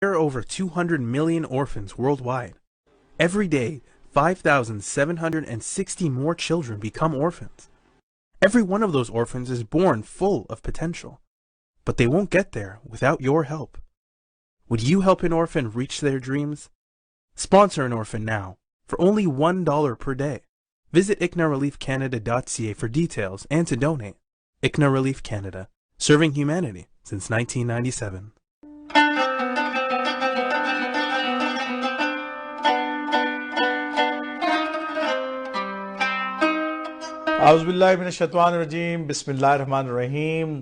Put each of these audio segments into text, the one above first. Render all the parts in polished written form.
There are over 200 million orphans worldwide. Every day, 5,760 more children become orphans. Every one of those orphans is born full of potential, but they won't get there without your help. Would you help an orphan reach their dreams? Sponsor an orphan now for only $1 per day. Visit ICNAReliefCanada.ca for details and to donate. ICNA Relief Canada, serving humanity since 1997. اعوذ باللہ من الشیطان الرجیم، بسم اللہ الرحمن الرحیم۔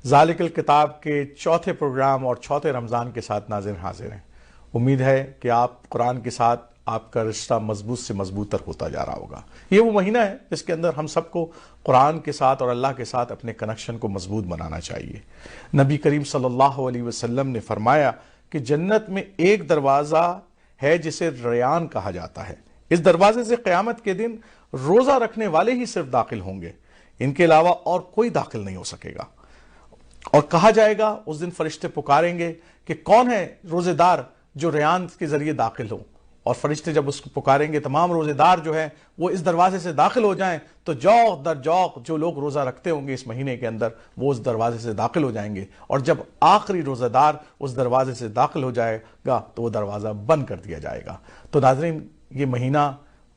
ذالک الکتاب کے چوتھے پروگرام اور چوتھے رمضان کے ساتھ ناظرین حاضر ہیں۔ امید ہے کہ آپ قرآن کے ساتھ آپ کا رشتہ مضبوط سے مضبوط تر ہوتا جا رہا ہوگا۔ یہ وہ مہینہ ہے جس کے اندر ہم سب کو قرآن کے ساتھ اور اللہ کے ساتھ اپنے کنیکشن کو مضبوط بنانا چاہیے۔ نبی کریم صلی اللہ علیہ وسلم نے فرمایا کہ جنت میں ایک دروازہ ہے جسے ریان کہا جاتا ہے۔ اس دروازے سے قیامت کے دن روزہ رکھنے والے ہی صرف داخل ہوں گے، ان کے علاوہ اور کوئی داخل نہیں ہو سکے گا۔ اور کہا جائے گا، اس دن فرشتے پکاریں گے کہ کون ہے روزے دار جو ریان کے ذریعے داخل ہو، اور فرشتے جب اس کو پکاریں گے تمام روزے دار جو ہیں وہ اس دروازے سے داخل ہو جائیں، تو جوق در جوق جو لوگ روزہ رکھتے ہوں گے اس مہینے کے اندر وہ اس دروازے سے داخل ہو جائیں گے، اور جب آخری روزہ دار اس دروازے سے داخل ہو جائے گا تو وہ دروازہ بند کر دیا جائے گا۔ تو ناظرین، یہ مہینہ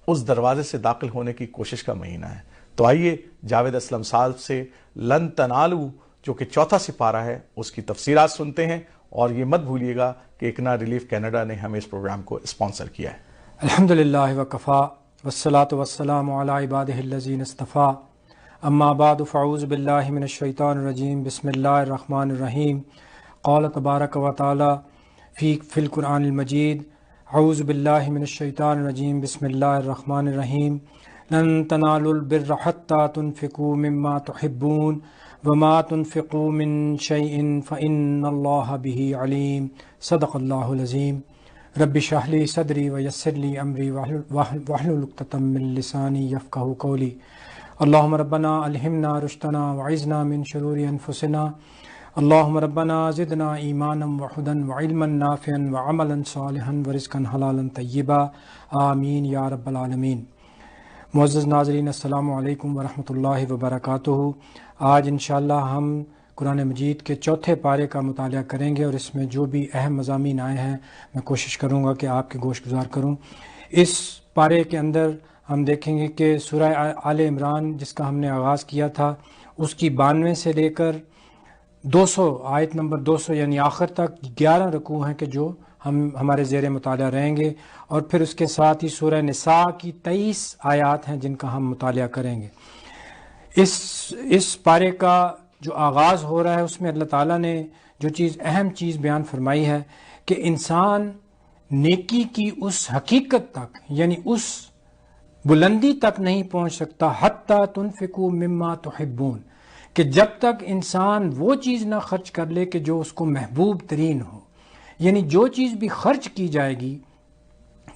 اس دروازے سے داخل ہونے کی کوشش کا مہینہ ہے۔ تو آئیے جاوید اسلم صاحب سے لن تنالو جو کہ چوتھا سپارہ ہے اس کی تفسیرات سنتے ہیں، اور یہ مت بھولیے گا کہ اکنا ریلیف کینیڈا نے ہمیں اس پروگرام کو اسپانسر کیا ہے۔ الحمدللہ وکفا والصلاة والسلام علی عبادہ الذین اصطفیٰ، اما بعد فاعوذ باللہ من الشیطان الرجیم، بسم اللہ الرحمن الرحیم۔ قال تبارک و تعالی فی القرآن المجید، اعوذ باللہ من الشیطان الرجیم، بسم اللہ الرحمن الرحیم۔ لن تنالوا البر حتى تنفقوا مما تحبون وما تنفقوا من شيء فإن الله به عليم۔ صدق اللہ العظیم۔ رب اشرح لي صدری ويسر لي امری واحلل عقدۃ من لسانی یفقهوا قولی۔ اللهم ربنا الہمنا رشدنا وعذنا من شرور انفسنا، اللهم ربنا زدنا ایمانا وہدى وعلما نافعا وعملا صالحا ورزقا حلالا طیبا، آمین یا رب العالمین۔ معزز ناظرین، السلام علیکم ورحمۃ اللہ وبرکاتہ۔ آج انشاءاللہ ہم قرآن مجید کے چوتھے پارے کا مطالعہ کریں گے، اور اس میں جو بھی اہم مضامین آئے ہیں میں کوشش کروں گا کہ آپ کے گوش گزار کروں۔ اس پارے کے اندر ہم دیکھیں گے کہ سورہ آل عمران جس کا ہم نے آغاز کیا تھا، اس کی 92 سے لے کر 200 آیت نمبر 200 یعنی آخر تک 11 رکوع ہیں کہ جو ہمارے زیر مطالعہ رہیں گے، اور پھر اس کے ساتھ ہی سورہ نساء کی 23 آیات ہیں جن کا ہم مطالعہ کریں گے۔ اس پارے کا جو آغاز ہو رہا ہے اس میں اللہ تعالیٰ نے جو اہم چیز بیان فرمائی ہے کہ انسان نیکی کی اس حقیقت تک یعنی اس بلندی تک نہیں پہنچ سکتا حتی تنفقوا مما تحبون، کہ جب تک انسان وہ چیز نہ خرچ کر لے کہ جو اس کو محبوب ترین ہو، یعنی جو چیز بھی خرچ کی جائے گی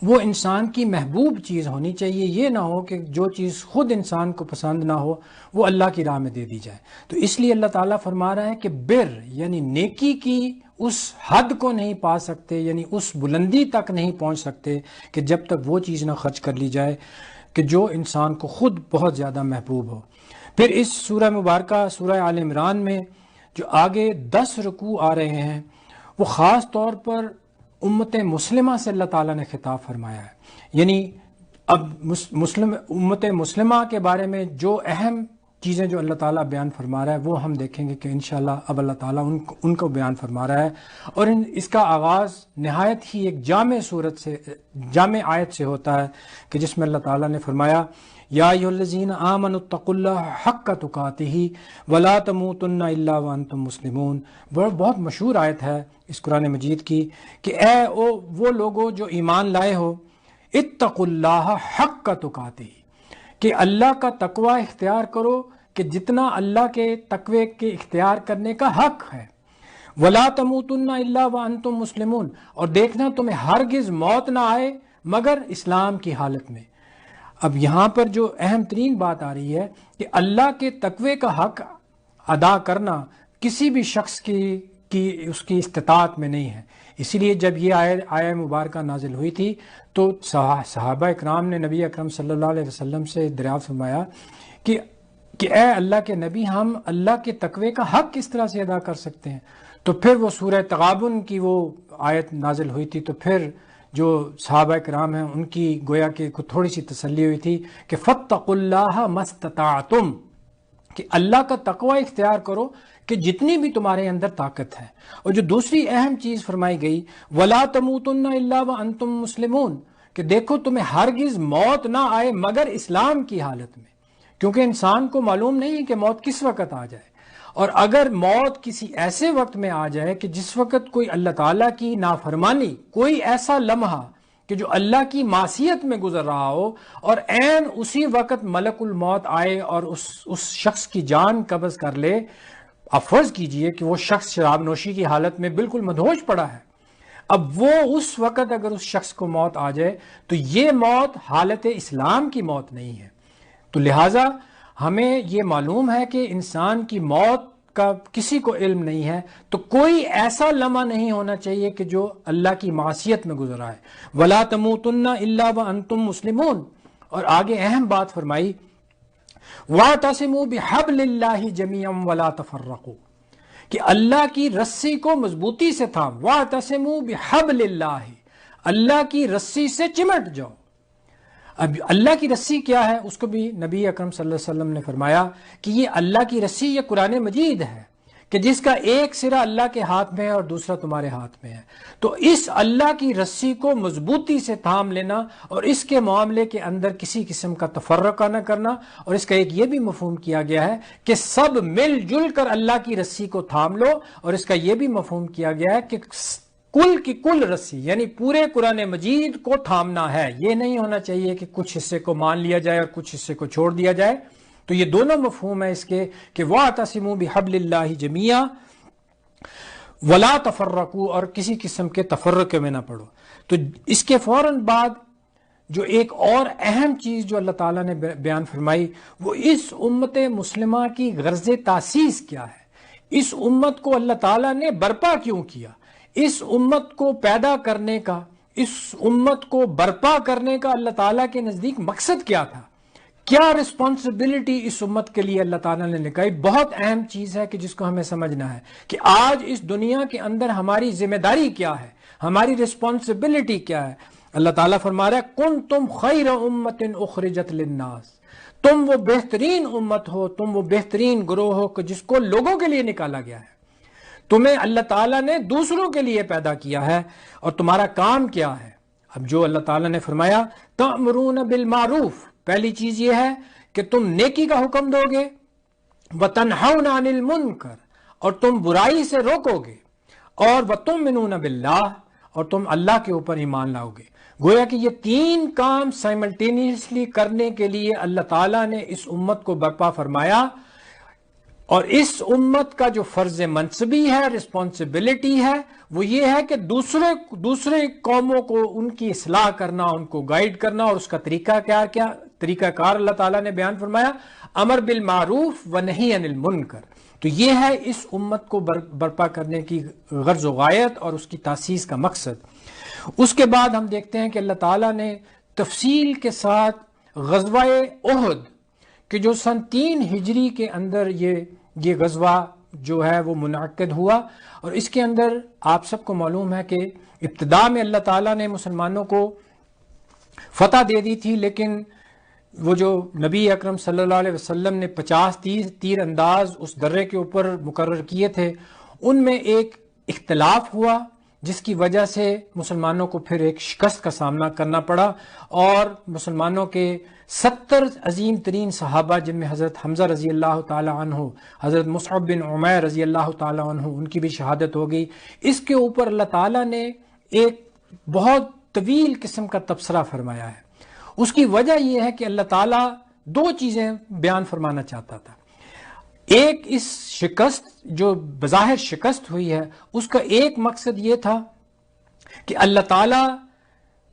وہ انسان کی محبوب چیز ہونی چاہیے، یہ نہ ہو کہ جو چیز خود انسان کو پسند نہ ہو وہ اللہ کی راہ میں دے دی جائے۔ تو اس لیے اللہ تعالیٰ فرما رہا ہے کہ بر یعنی نیکی کی اس حد کو نہیں پا سکتے، یعنی اس بلندی تک نہیں پہنچ سکتے کہ جب تک وہ چیز نہ خرچ کر لی جائے کہ جو انسان کو خود بہت زیادہ محبوب ہو۔ پھر اس سورہ مبارکہ سورہ آل عمران میں جو آگے 10 رکوع آ رہے ہیں وہ خاص طور پر امت مسلمہ سے اللہ تعالیٰ نے خطاب فرمایا ہے، یعنی اب امت مسلمہ کے بارے میں جو اہم چیزیں جو اللہ تعالیٰ بیان فرما رہا ہے وہ ہم دیکھیں گے کہ انشاءاللہ اب اللہ تعالیٰ ان کو بیان فرما رہا ہے، اور اس کا آغاز نہایت ہی ایک جامع آیت سے ہوتا ہے کہ جس میں اللہ تعالیٰ نے فرمایا یا ایھا الذین آمنوا اتقوا اللہ حق تقاتہ ولا تموتن الا وانتم مسلمون۔ بہت مشہور آیت ہے اس قرآن مجید کی کہ اے وہ لوگوں جو ایمان لائے ہو، اتقوا اللہ حق تقاتہ، کہ اللہ کا تقوی اختیار کرو کہ جتنا اللہ کے تقوی کے اختیار کرنے کا حق ہے، ولا تموتن الا وانتم مسلمون، اور دیکھنا تمہیں ہرگز موت نہ آئے مگر اسلام کی حالت میں۔ اب یہاں پر جو اہم ترین بات آ رہی ہے کہ اللہ کے تقوی کا حق ادا کرنا کسی بھی شخص کی اس کی استطاعت میں نہیں ہے، اسی لیے جب یہ آیہ مبارکہ نازل ہوئی تھی تو صحابہ اکرام نے نبی اکرم صلی اللہ علیہ وسلم سے دریافت فرمایا کہ اے اللہ کے نبی، ہم اللہ کے تقوی کا حق کس طرح سے ادا کر سکتے ہیں؟ تو پھر وہ سورہ تغابن کی وہ آیت نازل ہوئی تھی، تو پھر جو صحابہ کرام ہیں ان کی گویا کہ تھوڑی سی تسلی ہوئی تھی کہ فاتقوا اللہ ما استطعتم، کہ اللہ کا تقوی اختیار کرو کہ جتنی بھی تمہارے اندر طاقت ہے۔ اور جو دوسری اہم چیز فرمائی گئی وَلَا تَمُوتُنَّ إِلَّا وَأَنْتُمْ مُسْلِمُونَ، کہ دیکھو تمہیں ہرگز موت نہ آئے مگر اسلام کی حالت میں، کیونکہ انسان کو معلوم نہیں ہے کہ موت کس وقت آ جائے، اور اگر موت کسی ایسے وقت میں آ جائے کہ جس وقت کوئی اللہ تعالیٰ کی نافرمانی، کوئی ایسا لمحہ کہ جو اللہ کی معصیت میں گزر رہا ہو اور عین اسی وقت ملک الموت آئے اور اس شخص کی جان قبض کر لے، اب فرض کیجئے کہ وہ شخص شراب نوشی کی حالت میں بالکل مدہوش پڑا ہے، اب وہ اس وقت اگر اس شخص کو موت آ جائے تو یہ موت حالت اسلام کی موت نہیں ہے۔ تو لہٰذا ہمیں یہ معلوم ہے کہ انسان کی موت کا کسی کو علم نہیں ہے، تو کوئی ایسا لمحہ نہیں ہونا چاہیے کہ جو اللہ کی معصیت میں گزر آئے۔ وَلَا تَمُوتُنَّ إِلَّا وَأَنْتُمْ مُسْلِمُونَ، اور آگے اہم بات فرمائی وَاعْتَصِمُوا بِحَبْلِ اللَّهِ جَمِيعًا وَلَا تَفَرَّقُوا، کہ اللہ کی رسی کو مضبوطی سے تھام، وَاعْتَصِمُوا بِحَبْلِ اللَّهِ، اللہ کی رسی سے چمٹ جاؤ۔ اب اللہ کی رسی کیا ہے، اس کو بھی نبی اکرم صلی اللہ علیہ وسلم نے فرمایا کہ یہ اللہ کی رسی، یہ قرآن مجید ہے کہ جس کا ایک سرا اللہ کے ہاتھ میں ہے اور دوسرا تمہارے ہاتھ میں ہے۔ تو اس اللہ کی رسی کو مضبوطی سے تھام لینا اور اس کے معاملے کے اندر کسی قسم کا تفرقہ نہ کرنا، اور اس کا ایک یہ بھی مفہوم کیا گیا ہے کہ سب مل جل کر اللہ کی رسی کو تھام لو، اور اس کا یہ بھی مفہوم کیا گیا ہے کہ کل کی کل رسی یعنی پورے قرآن مجید کو تھامنا ہے، یہ نہیں ہونا چاہیے کہ کچھ حصے کو مان لیا جائے اور کچھ حصے کو چھوڑ دیا جائے۔ تو یہ دونوں مفہوم ہے اس کے کہ وَاعْتَصِمُوا بِحَبْلِ اللَّهِ جَمِيعًا وَلَا تَفَرَّقُوا، اور کسی قسم کے تفرقے میں نہ پڑو۔ تو اس کے فوراً بعد جو ایک اور اہم چیز جو اللہ تعالیٰ نے بیان فرمائی وہ اس امت مسلمہ کی غرض تاسیس کیا ہے، اس امت کو اللہ تعالیٰ نے برپا کیوں کیا، اس امت کو پیدا کرنے کا، اس امت کو برپا کرنے کا اللہ تعالیٰ کے نزدیک مقصد کیا تھا، کیا رسپانسبلٹی اس امت کے لیے اللہ تعالیٰ نے نکائی۔ بہت اہم چیز ہے کہ جس کو ہمیں سمجھنا ہے کہ آج اس دنیا کے اندر ہماری ذمہ داری کیا ہے، ہماری رسپانسبلٹی کیا ہے۔ اللہ تعالیٰ فرما رہا ہے کنتم خیر امت اخرجت للناس، تم وہ بہترین امت ہو، تم وہ بہترین گروہ ہو کہ جس کو لوگوں کے لیے نکالا گیا ہے۔ تمہیں اللہ تعالیٰ نے دوسروں کے لیے پیدا کیا ہے، اور تمہارا کام کیا ہے۔ اب جو اللہ تعالیٰ نے فرمایا تأمرون بالمعروف، پہلی چیز یہ ہے کہ تم نیکی کا حکم دو گے، وتنہون عن المنکر، اور تم برائی سے روکو گے، اور وتؤمنون باللہ، اور تم اللہ کے اوپر ایمان لاؤ گے۔ گویا کہ یہ تین کام سائملٹینیسلی کرنے کے لیے اللہ تعالیٰ نے اس امت کو برپا فرمایا، اور اس امت کا جو فرض منصبی ہے، رسپانسبلٹی ہے، وہ یہ ہے کہ دوسرے قوموں کو ان کی اصلاح کرنا، ان کو گائیڈ کرنا، اور اس کا طریقہ کار اللہ تعالیٰ نے بیان فرمایا امر بالمعروف و نہی عن المنکر۔ تو یہ ہے اس امت کو برپا کرنے کی غرض و غایت اور اس کی تاسیس کا مقصد۔ اس کے بعد ہم دیکھتے ہیں کہ اللہ تعالیٰ نے تفصیل کے ساتھ غزوہ احد کہ جو سن 3 ہجری کے اندر یہ غزوہ جو ہے وہ منعقد ہوا، اور اس کے اندر آپ سب کو معلوم ہے کہ ابتدا میں اللہ تعالیٰ نے مسلمانوں کو فتح دے دی تھی، لیکن وہ جو نبی اکرم صلی اللہ علیہ وسلم نے 50 تیر انداز اس درے کے اوپر مقرر کیے تھے، ان میں ایک اختلاف ہوا جس کی وجہ سے مسلمانوں کو پھر ایک شکست کا سامنا کرنا پڑا، اور مسلمانوں کے 70 عظیم ترین صحابہ جن میں حضرت حمزہ رضی اللہ تعالی عنہ، حضرت مصعب بن عمیر رضی اللہ تعالی عنہ، ان کی بھی شہادت ہو گئی۔ اس کے اوپر اللہ تعالیٰ نے ایک بہت طویل قسم کا تبصرہ فرمایا ہے۔ اس کی وجہ یہ ہے کہ اللہ تعالیٰ 2 چیزیں بیان فرمانا چاہتا تھا۔ ایک اس شکست جو بظاہر شکست ہوئی ہے اس کا ایک مقصد یہ تھا کہ اللہ تعالیٰ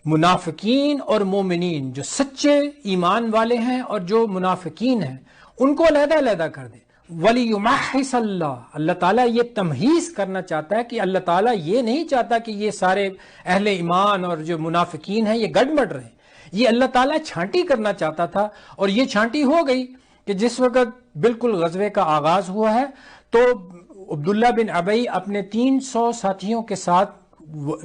منافقین اور مومنین، جو سچے ایمان والے ہیں اور جو منافقین ہیں، ان کو علیحدہ علیحدہ کر دے، وَلِيُمَحِّصَ اللہ، اللہ تعالیٰ یہ تمحیص کرنا چاہتا ہے کہ اللہ تعالیٰ یہ نہیں چاہتا کہ یہ سارے اہل ایمان اور جو منافقین ہیں یہ گڑبڑ رہے، یہ اللہ تعالیٰ چھانٹی کرنا چاہتا تھا، اور یہ چھانٹی ہو گئی کہ جس وقت بالکل غزوے کا آغاز ہوا ہے تو عبداللہ بن ابی اپنے 300 ساتھیوں کے ساتھ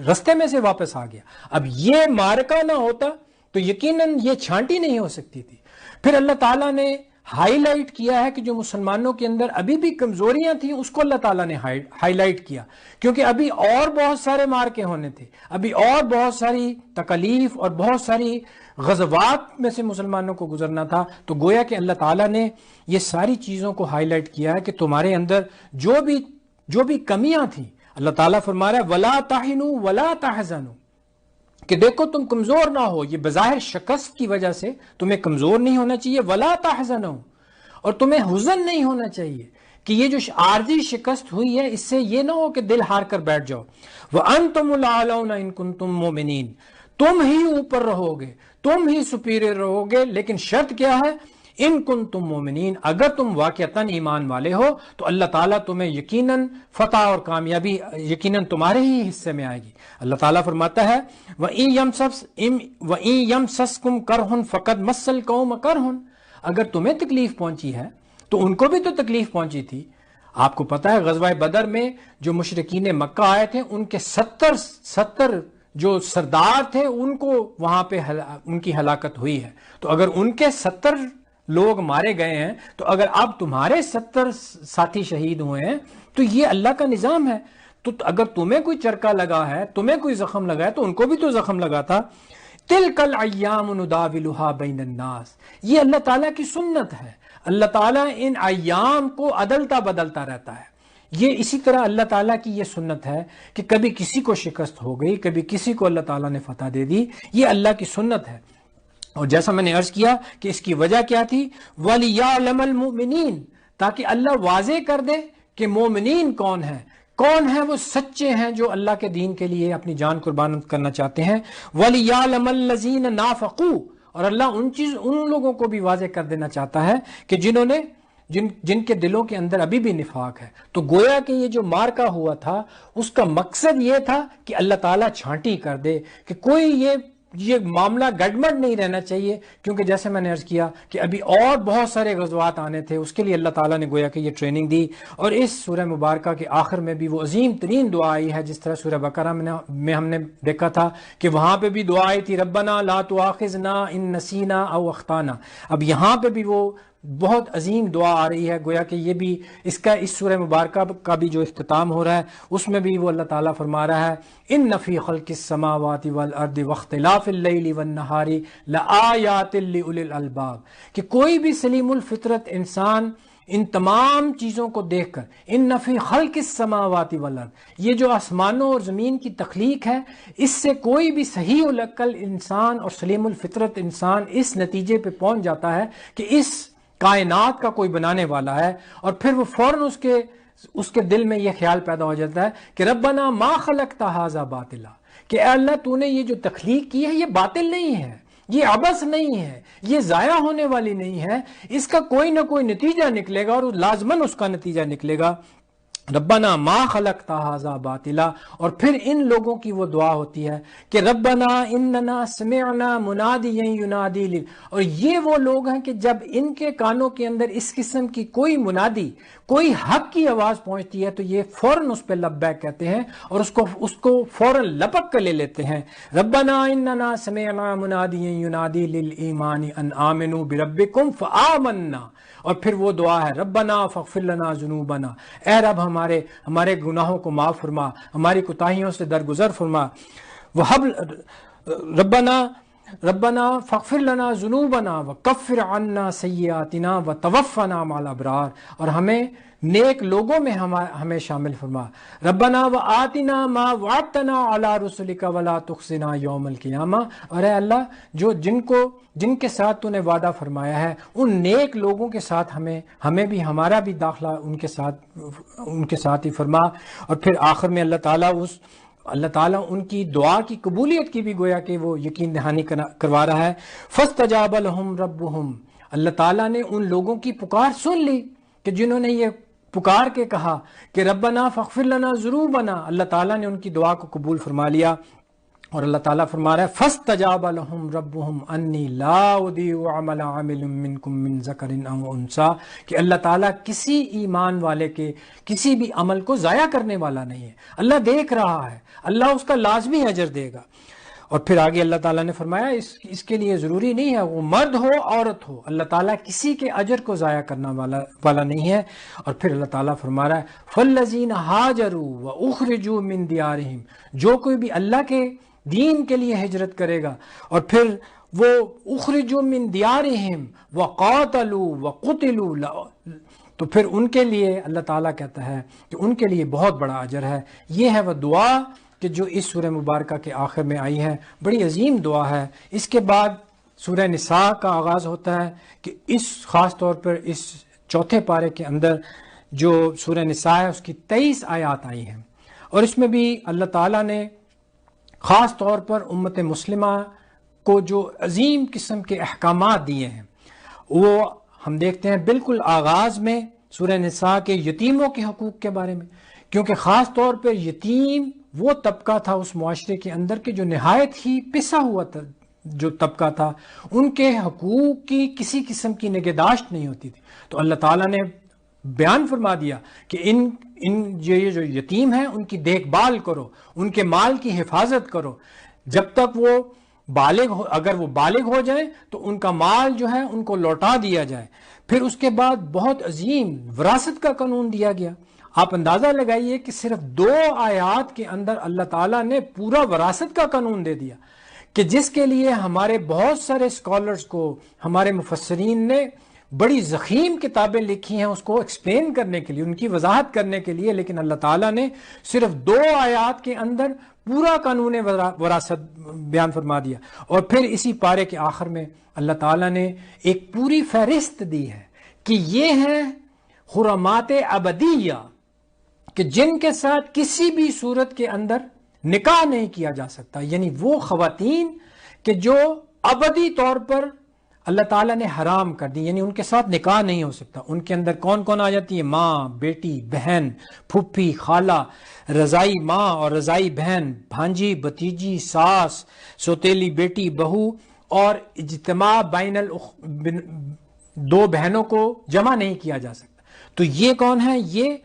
رستے میں سے واپس آ گیا۔ اب یہ معرکہ نہ ہوتا تو یقیناً یہ چھانٹی نہیں ہو سکتی تھی۔ پھر اللہ تعالیٰ نے ہائی لائٹ کیا ہے کہ جو مسلمانوں کے اندر ابھی بھی کمزوریاں تھیں اس کو اللہ تعالیٰ نے ہائی لائٹ کیا، کیونکہ ابھی اور بہت سارے مارکے ہونے تھے، ابھی اور بہت ساری تکالیف اور بہت ساری غزوات میں سے مسلمانوں کو گزرنا تھا۔ تو گویا کہ اللہ تعالیٰ نے یہ ساری چیزوں کو ہائی لائٹ کیا ہے کہ تمہارے اندر جو بھی کمیاں تھیں، اللہ تعالیٰ فرما رہا ہے وَلَا تَحِنُوا وَلَا تَحْزَنُوا، کہ دیکھو تم کمزور نہ ہو، یہ بظاہر شکست کی وجہ سے تمہیں کمزور نہیں ہونا چاہیے، وَلَا تَحْزَنُوا، اور تمہیں حزن نہیں ہونا چاہیے کہ یہ جو عارضی شکست ہوئی ہے اس سے یہ نہ ہو کہ دل ہار کر بیٹھ جاؤ۔ وَأَنْتُمُ الْأَعْلَوْنَ إِن كُنتُم مُؤْمِنِينَ، تم ہی اوپر رہو گے، تم ہی سپیریئر رہو گے، لیکن شرط کیا ہے؟ ان کنتم مومنین، اگر تم واقعتاً ایمان والے ہو تو اللہ تعالیٰ تمہیں یقیناً فتح اور کامیابی یقیناً تمہارے ہی حصے میں آئے گی۔ اللہ تعالیٰ فرماتا ہے وَإِن يَمْسَسْكُمْ كَرْحٌ فَقَدْ مَسَّ الْقَوْمَ كَرْحٌ، اگر تمہیں تکلیف پہنچی ہے تو ان کو بھی تو تکلیف پہنچی تھی۔ آپ کو پتا ہے غزوہ بدر میں جو مشرکین مکہ آئے تھے ان کے 70 جو سردار تھے ان کو وہاں پہ ان کی ہلاکت ہوئی ہے۔ تو اگر ان کے 70 لوگ مارے گئے ہیں تو اگر اب تمہارے 70 ساتھی شہید ہوئے ہیں تو یہ اللہ کا نظام ہے۔ تو اگر تمہیں کوئی چرکا لگا ہے، تمہیں کوئی زخم لگا ہے تو ان کو بھی تو زخم لگا تھا۔ تِلْكَ الْأَيَّامُ نُدَاوِلُهَا بَيْنَ النَّاسِ، یہ اللہ تعالیٰ کی سنت ہے، اللہ تعالیٰ ان ایام کو عدلتا بدلتا رہتا ہے۔ یہ اسی طرح اللہ تعالیٰ کی یہ سنت ہے کہ کبھی کسی کو شکست ہو گئی، کبھی کسی کو اللہ تعالیٰ نے فتح دے دی، یہ اللہ کی سنت ہے۔ اور جیسا میں نے عرض کیا کہ اس کی وجہ کیا تھی؟ وَلِيَعْلَمَ الْمُؤْمِنِينَ، تاکہ اللہ واضح کر دے کہ مومنین کون ہیں وہ سچے ہیں جو اللہ کے دین کے لیے اپنی جان قربان کرنا چاہتے ہیں۔ وَلِيَعْلَمَ الَّذِينَ نَافَقُوا، اور اللہ ان لوگوں کو بھی واضح کر دینا چاہتا ہے کہ جن کے دلوں کے اندر ابھی بھی نفاق ہے۔ تو گویا کہ یہ جو مارکا ہوا تھا اس کا مقصد یہ تھا کہ اللہ تعالیٰ چھانٹی کر دے کہ کوئی یہ معاملہ گڑبڑ نہیں رہنا چاہیے، کیونکہ جیسے میں نے عرض کیا کہ ابھی اور بہت سارے غزوات آنے تھے، اس کے لیے اللہ تعالیٰ نے گویا کہ یہ ٹریننگ دی۔ اور اس سورہ مبارکہ کے آخر میں بھی وہ عظیم ترین دعا آئی ہے، جس طرح سورہ بقرہ میں ہم نے دیکھا تھا کہ وہاں پہ بھی دعا آئی تھی ربنا لا تؤاخذنا ان نسینا او اخطانا۔ اب یہاں پہ بھی وہ بہت عظیم دعا آ رہی ہے، گویا کہ یہ بھی اس سورہ مبارکہ کا بھی جو اختتام ہو رہا ہے اس میں بھی وہ اللہ تعالیٰ فرما رہا ہے ان فی خلق السماوات والارض واختلاف اللیل والنہار لآیات لأولی الالباب، کہ کوئی بھی سلیم الفطرت انسان ان تمام چیزوں کو دیکھ کر، ان فی خلق السماوات والارض، یہ جو آسمانوں اور زمین کی تخلیق ہے، اس سے کوئی بھی صحیح العقل انسان اور سلیم الفطرت انسان اس نتیجے پہ پہنچ جاتا ہے کہ اس کائنات کا کوئی بنانے والا ہے، اور پھر وہ فوراً اس کے دل میں یہ خیال پیدا ہو جاتا ہے کہ ربنا ما خلقت ھذا باطلا، کہ اے اللہ تو نے یہ جو تخلیق کی ہے یہ باطل نہیں ہے، یہ عبث نہیں ہے، یہ ضائع ہونے والی نہیں ہے، اس کا کوئی نہ کوئی نتیجہ نکلے گا، اور لازماً اس کا نتیجہ نکلے گا ربنا ما خلقت ھذا باطلا۔ اور پھر ان لوگوں کی وہ دعا ہوتی ہے کہ ربنا اننا سمعنا منادیا ینادی، اور یہ وہ لوگ ہیں کہ جب ان کے کانوں کے اندر اس قسم کی کوئی منادی، کوئی حق کی آواز پہنچتی ہے تو یہ فوراً اس پہ لبیک کہتے ہیں اور اس کو فوراً لپک کر لے لیتے ہیں۔ ربنا اننا سمعنا منادیا ینادی للایمان ان آمنوا بربکم فآمنا، اور پھر وہ دعا ہے ربنا فاغفر لنا ذنوبنا، اے رب ہمارے گناہوں کو معاف فرما، ہماری کوتاہیوں سے درگزر فرما، ربنا فاغفر لنا ذنوبنا وکفر عنا سیئاتنا وتوفنا مع الابرار، اور ہمیں نیک لوگوں میں ہمیں شامل فرما۔ ربنا وآتنا ما وعدتنا علی رسلک ولا تخزنا یوم القیامہ، اور اے اللہ جن کے ساتھ تو نے وعدہ فرمایا ہے ان نیک لوگوں کے ساتھ ہمیں بھی ہمارا بھی داخلہ ان کے ساتھ ہی فرما۔ اور پھر آخر میں اللہ تعالیٰ ان کی دعا کی قبولیت کی بھی گویا کہ وہ یقین دہانی کروا رہا ہے۔ فاستجاب لهم ربهم، اللہ تعالیٰ نے ان لوگوں کی پکار سن لی کہ جنہوں نے یہ پکار کے کہا کہ ربنا فاغفر لنا ذنوبنا، اللہ تعالیٰ نے ان کی دعا کو قبول فرما لیا، اور اللہ تعالیٰ فرما رہا ہے فاستجاب لهم ربهم انی لا اضیع عمل عامل منکم من ذکر او انثی، کہ اللہ تعالیٰ کسی ایمان والے کے کسی بھی عمل کو ضائع کرنے والا نہیں ہے، اللہ دیکھ رہا ہے، اللہ اس کا لازمی اجر دے گا۔ اور پھر آگے اللہ تعالیٰ نے فرمایا اس کے لیے ضروری نہیں ہے وہ مرد ہو عورت ہو، اللہ تعالیٰ کسی کے اجر کو ضائع کرنا والا نہیں ہے۔ اور پھر اللہ تعالیٰ فرما رہا ہے فالذین ہاجروا واخرجوا من دیارہم، جو کوئی بھی اللہ کے دین کے لیے ہجرت کرے گا اور پھر وہ اخرجوا من دیارہم وقاتلوا وقتلوا، تو پھر ان کے لیے اللہ تعالیٰ کہتا ہے کہ ان کے لیے بہت بڑا اجر ہے۔ یہ ہے وہ دعا کہ جو اس سورہ مبارکہ کے آخر میں آئی ہے، بڑی عظیم دعا ہے۔ اس کے بعد سورہ نساء کا آغاز ہوتا ہے کہ اس خاص طور پر اس چوتھے پارے کے اندر جو سورہ نساء ہے اس کی 23 آیات آئی ہیں، اور اس میں بھی اللہ تعالیٰ نے خاص طور پر امت مسلمہ کو جو عظیم قسم کے احکامات دیے ہیں، وہ ہم دیکھتے ہیں بالکل آغاز میں سورہ نساء کے یتیموں کے حقوق کے بارے میں، کیونکہ خاص طور پر یتیم وہ طبقہ تھا اس معاشرے کے اندر کہ جو نہایت ہی پسا ہوا تھا، جو طبقہ تھا ان کے حقوق کی کسی قسم کی نگہداشت نہیں ہوتی تھی، تو اللہ تعالیٰ نے بیان فرما دیا کہ یہ جو یتیم ہیں ان کی دیکھ بھال کرو، ان کے مال کی حفاظت کرو، جب تک وہ اگر وہ بالغ ہو جائیں تو ان کا مال جو ہے ان کو لوٹا دیا جائے۔ پھر اس کے بعد بہت عظیم وراثت کا قانون دیا گیا۔ آپ اندازہ لگائیے کہ صرف 2 آیات کے اندر اللہ تعالیٰ نے پورا وراثت کا قانون دے دیا، کہ جس کے لیے ہمارے بہت سارے اسکالرز کو، ہمارے مفسرین نے بڑی ضخیم کتابیں لکھی ہیں اس کو ایکسپلین کرنے کے لیے، ان کی وضاحت کرنے کے لیے، لیکن اللہ تعالیٰ نے صرف 2 آیات کے اندر پورا قانون وراثت بیان فرما دیا۔ اور پھر اسی پارے کے آخر میں اللہ تعالیٰ نے ایک پوری فہرست دی ہے کہ یہ ہیں حرمات ابدیہ، کہ جن کے ساتھ کسی بھی صورت کے اندر نکاح نہیں کیا جا سکتا، یعنی وہ خواتین کہ جو ابدی طور پر اللہ تعالیٰ نے حرام کر دی، یعنی ان کے ساتھ نکاح نہیں ہو سکتا۔ ان کے اندر کون کون آ جاتی ہے؟ ماں، بیٹی، بہن، پھپھی، خالہ، رضائی ماں اور رضائی بہن، بھانجی، بھتیجی، ساس، سوتیلی بیٹی، بہو، اور اجتماع بین 2 بہنوں کو جمع نہیں کیا جا سکتا۔ تو یہ کون ہے؟ یہ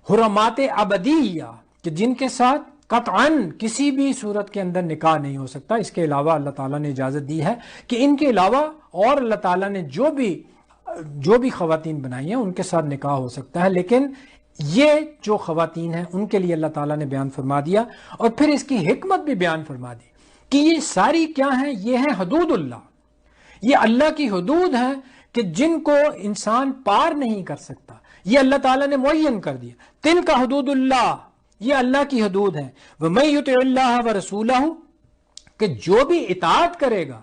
حرمات ابدیہ کہ جن کے ساتھ قطعاً کسی بھی صورت کے اندر نکاح نہیں ہو سکتا۔ اس کے علاوہ اللہ تعالیٰ نے اجازت دی ہے کہ ان کے علاوہ اور اللہ تعالیٰ نے جو بھی خواتین بنائی ہیں ان کے ساتھ نکاح ہو سکتا ہے، لیکن یہ جو خواتین ہیں ان کے لیے اللہ تعالیٰ نے بیان فرما دیا، اور پھر اس کی حکمت بھی بیان فرما دی کہ یہ ساری کیا ہیں؟ یہ ہیں حدود اللہ، یہ اللہ کی حدود ہیں کہ جن کو انسان پار نہیں کر سکتا، یہ اللہ تعالیٰ نے معین کر دیا۔ تِلْکَ حدود اللہ، یہ اللہ کی حدود ہیں۔ وَمَن يُطِعِ اللَّهَ وَرَسُولَهُ، کہ جو بھی اطاعت کرے گا،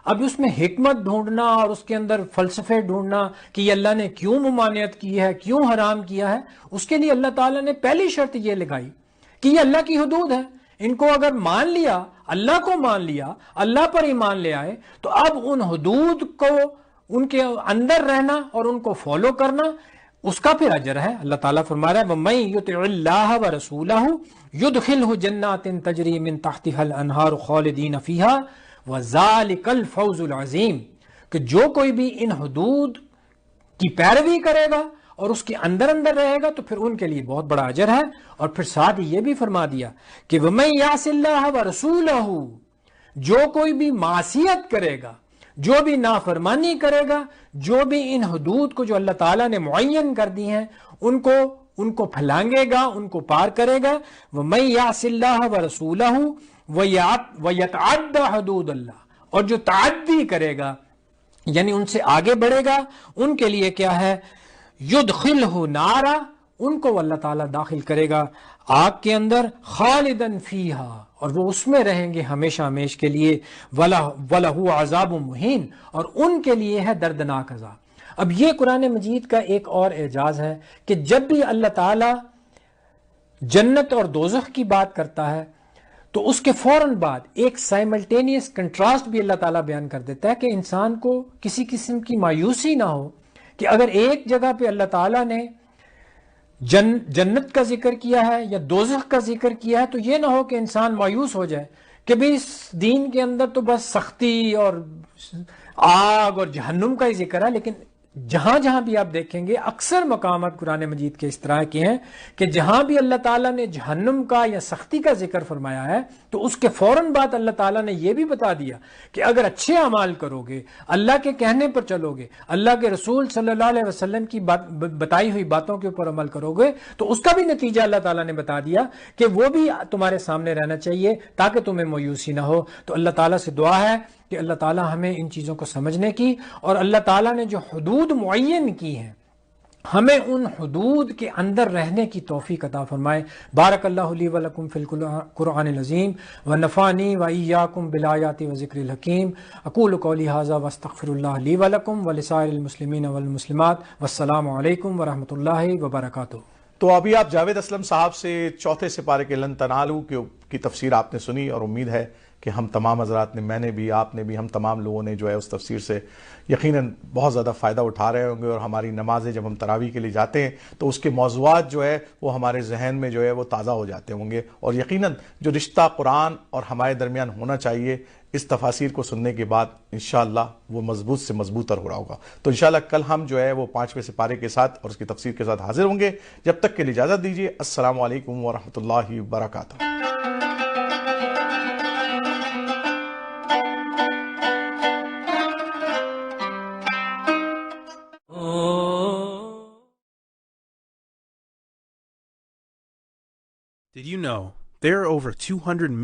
اب اس میں حکمت ڈھونڈنا اور اس کے اندر فلسفے ڈھونڈنا کہ یہ اللہ نے کیوں ممانعت کی ہے، کیوں حرام کیا ہے، اس کے لیے اللہ تعالیٰ نے پہلی شرط یہ لگائی کہ یہ اللہ کی حدود ہے، ان کو اگر مان لیا، اللہ کو مان لیا، اللہ پر ایمان لے آئے، تو اب ان حدود کو، ان کے اندر رہنا اور ان کو فالو کرنا، اس کا پھر اجر ہے۔ اللہ تعالیٰ فرما رہا ہے وَمَن يُطِعِ اللَّهَ وَرَسُولَهُ يُدْخِلْهُ جَنَّاتٍ تَجْرِي مِن تَحْتِهَا الْأَنْهَارُ خَالِدِينَ فِيهَا وَذَلِكَ الْفَوْزُ الْعَظِيمُ، کہ جو کوئی بھی ان حدود کی پیروی کرے گا اور اس کے اندر رہے گا تو پھر ان کے لیے بہت بڑا اجر ہے۔ اور پھر ساتھ ہی یہ بھی فرما دیا کہ وَمَن يَعْصِ اللَّهَ وَرَسُولَهُ، جو کوئی بھی معصیت کرے گا، جو بھی نافرمانی کرے گا، جو بھی ان حدود کو جو اللہ تعالیٰ نے معین کر دی ہیں ان کو پھلانگے گا، ان کو پار کرے گا، وَمَن يَعْصِ اللَّهَ وَرَسُولَهُ وَيَتَعَدَّ حُدُودَ اللَّهِ، اور جو تعدی کرے گا یعنی ان سے آگے بڑھے گا، ان کے لیے کیا ہے؟ يُدْخِلْهُ نَارًا، ان کو اللہ تعالیٰ داخل کرے گا آگ کے اندر، خالدن فیہا، اور وہ اس میں رہیں گے ہمیشہ ہمیش کے لیے، وَلَهُ عَذَابٌ مُہِینٌ، اور ان کے لیے ہے دردناک عذاب۔ اب یہ قرآن مجید کا ایک اور اعجاز ہے کہ جب بھی اللہ تعالیٰ جنت اور دوزخ کی بات کرتا ہے تو اس کے فوراً بعد ایک سائملٹینیس کنٹراسٹ بھی اللہ تعالیٰ بیان کر دیتا ہے کہ انسان کو کسی قسم کی مایوسی نہ ہو کہ اگر ایک جگہ پہ اللہ تعالیٰ نے جنت کا ذکر کیا ہے یا دوزخ کا ذکر کیا ہے تو یہ نہ ہو کہ انسان مایوس ہو جائے کہ بھی اس دین کے اندر تو بس سختی اور آگ اور جہنم کا ہی ذکر ہے، لیکن جہاں جہاں بھی آپ دیکھیں گے اکثر مقامات قرآن مجید کے اس طرح کے ہیں کہ جہاں بھی اللہ تعالیٰ نے جہنم کا یا سختی کا ذکر فرمایا ہے تو اس کے فوراً بعد اللہ تعالیٰ نے یہ بھی بتا دیا کہ اگر اچھے اعمال کرو گے، اللہ کے کہنے پر چلو گے، اللہ کے رسول صلی اللہ علیہ وسلم کی بتائی ہوئی باتوں کے اوپر عمل کرو گے تو اس کا بھی نتیجہ اللہ تعالیٰ نے بتا دیا کہ وہ بھی تمہارے سامنے رہنا چاہیے تاکہ تمہیں مایوسی نہ ہو۔ تو اللہ تعالیٰ سے دعا ہے کہ اللہ تعالیٰ ہمیں ان چیزوں کو سمجھنے کی اور اللہ تعالیٰ نے جو حدود معین کی ہیں ہمیں ان حدود کے اندر رہنے کی توفیق عطا فرمائے۔ بارک اللہ لی و لکم فی القرآن العظیم ونفعنی و ایاکم بالآیات و ذکر الحکیم۔ اقول قولی ھذا واستغفر اللہ لی و لکم ولسائر المسلمین والمسلمات والسلام علیکم ورحمۃ اللہ وبرکاتہ۔ تو ابھی آپ جاوید اسلم صاحب سے چوتھے سپارے کے لن تنالو کی تفسیر آپ نے سنی، اور امید ہے کہ ہم تمام حضرات نے، میں نے بھی، آپ نے بھی، ہم تمام لوگوں نے جو ہے اس تفسیر سے یقیناً بہت زیادہ فائدہ اٹھا رہے ہوں گے، اور ہماری نمازیں جب ہم تراویح کے لیے جاتے ہیں تو اس کے موضوعات جو ہے وہ ہمارے ذہن میں جو ہے وہ تازہ ہو جاتے ہوں گے، اور یقیناً جو رشتہ قرآن اور ہمارے درمیان ہونا چاہیے اس تفاسیر کو سننے کے بعد انشاءاللہ وہ مضبوط سے مضبوط ہو رہا ہوگا۔ تو انشاءاللہ کل ہم جو ہے وہ 5ویں سپارے کے ساتھ اور اس کی تفسیر کے ساتھ حاضر ہوں گے۔ جب تک کے لیے اجازت دیجیے، السلام علیکم ورحمۃ اللہ وبرکاتہ۔ Did you know there are over 200 million